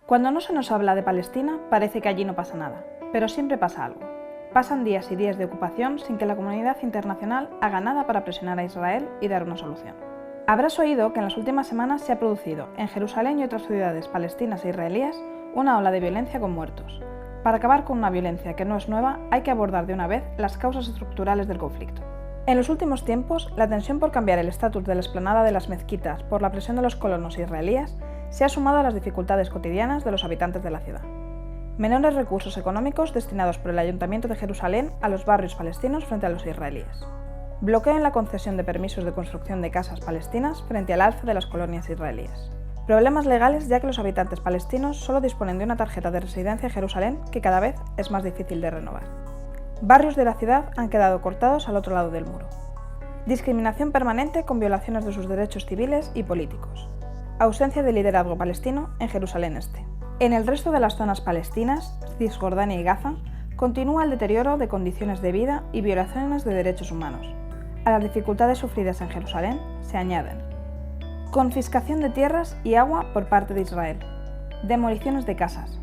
Cuando no se nos habla de Palestina, parece que allí no pasa nada, pero siempre pasa algo. Pasan días y días de ocupación sin que la comunidad internacional haga nada para presionar a Israel y dar una solución. Habrás oído que en las últimas semanas se ha producido, en Jerusalén y otras ciudades palestinas e israelíes, una ola de violencia con muertos. Para acabar con una violencia que no es nueva, hay que abordar de una vez las causas estructurales del conflicto. En los últimos tiempos, la tensión por cambiar el estatus de la explanada de las mezquitas por la presión de los colonos israelíes se ha sumado a las dificultades cotidianas de los habitantes de la ciudad. Menores recursos económicos destinados por el Ayuntamiento de Jerusalén a los barrios palestinos frente a los israelíes. Bloqueo en la concesión de permisos de construcción de casas palestinas frente al alza de las colonias israelíes. Problemas legales ya que los habitantes palestinos solo disponen de una tarjeta de residencia en Jerusalén que cada vez es más difícil de renovar. Barrios de la ciudad han quedado cortados al otro lado del muro. Discriminación permanente con violaciones de sus derechos civiles y políticos. Ausencia de liderazgo palestino en Jerusalén Este. En el resto de las zonas palestinas, Cisjordania y Gaza, continúa el deterioro de condiciones de vida y violaciones de derechos humanos. A las dificultades sufridas en Jerusalén se añaden confiscación de tierras y agua por parte de Israel, demoliciones de casas,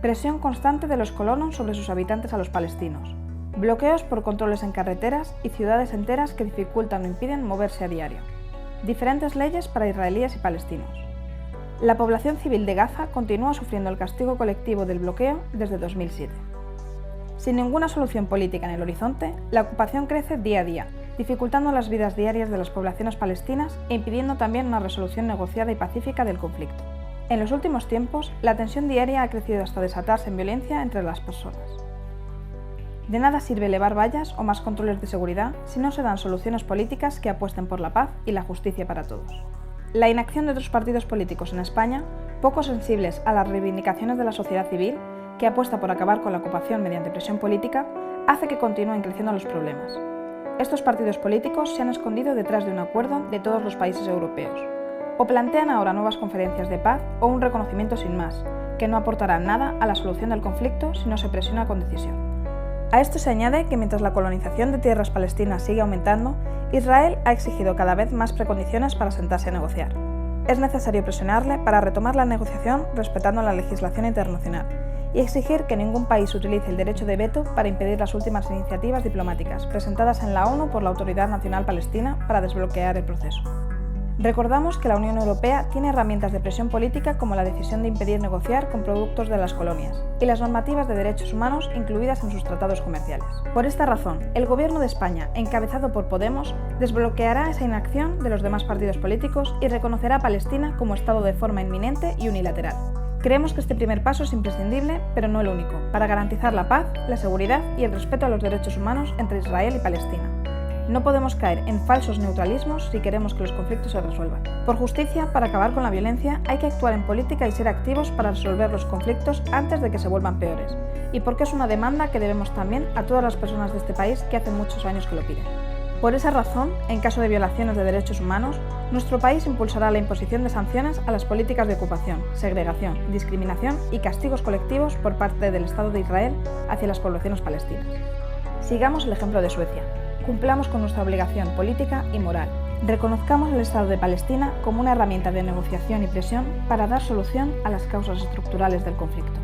presión constante de los colonos sobre sus habitantes a los palestinos, bloqueos por controles en carreteras y ciudades enteras que dificultan o impiden moverse a diario, diferentes leyes para israelíes y palestinos. La población civil de Gaza continúa sufriendo el castigo colectivo del bloqueo desde 2007. Sin ninguna solución política en el horizonte, la ocupación crece día a día, dificultando las vidas diarias de las poblaciones palestinas e impidiendo también una resolución negociada y pacífica del conflicto. En los últimos tiempos, la tensión diaria ha crecido hasta desatarse en violencia entre las personas. De nada sirve elevar vallas o más controles de seguridad si no se dan soluciones políticas que apuesten por la paz y la justicia para todos. La inacción de otros partidos políticos en España, poco sensibles a las reivindicaciones de la sociedad civil, que apuesta por acabar con la ocupación mediante presión política, hace que continúen creciendo los problemas. Estos partidos políticos se han escondido detrás de un acuerdo de todos los países europeos, o plantean ahora nuevas conferencias de paz o un reconocimiento sin más, que no aportará nada a la solución del conflicto si no se presiona con decisión. A esto se añade que mientras la colonización de tierras palestinas sigue aumentando, Israel ha exigido cada vez más precondiciones para sentarse a negociar. Es necesario presionarle para retomar la negociación respetando la legislación internacional y exigir que ningún país utilice el derecho de veto para impedir las últimas iniciativas diplomáticas presentadas en la ONU por la Autoridad Nacional Palestina para desbloquear el proceso. Recordamos que la Unión Europea tiene herramientas de presión política como la decisión de impedir negociar con productos de las colonias y las normativas de derechos humanos incluidas en sus tratados comerciales. Por esta razón, el Gobierno de España, encabezado por Podemos, desbloqueará esa inacción de los demás partidos políticos y reconocerá a Palestina como Estado de forma inminente y unilateral. Creemos que este primer paso es imprescindible, pero no el único, para garantizar la paz, la seguridad y el respeto a los derechos humanos entre Israel y Palestina. No podemos caer en falsos neutralismos si queremos que los conflictos se resuelvan. Por justicia, para acabar con la violencia, hay que actuar en política y ser activos para resolver los conflictos antes de que se vuelvan peores, y porque es una demanda que debemos también a todas las personas de este país que hace muchos años que lo piden. Por esa razón, en caso de violaciones de derechos humanos, nuestro país impulsará la imposición de sanciones a las políticas de ocupación, segregación, discriminación y castigos colectivos por parte del Estado de Israel hacia las poblaciones palestinas. Sigamos el ejemplo de Suecia. Cumplamos con nuestra obligación política y moral. Reconozcamos el Estado de Palestina como una herramienta de negociación y presión para dar solución a las causas estructurales del conflicto.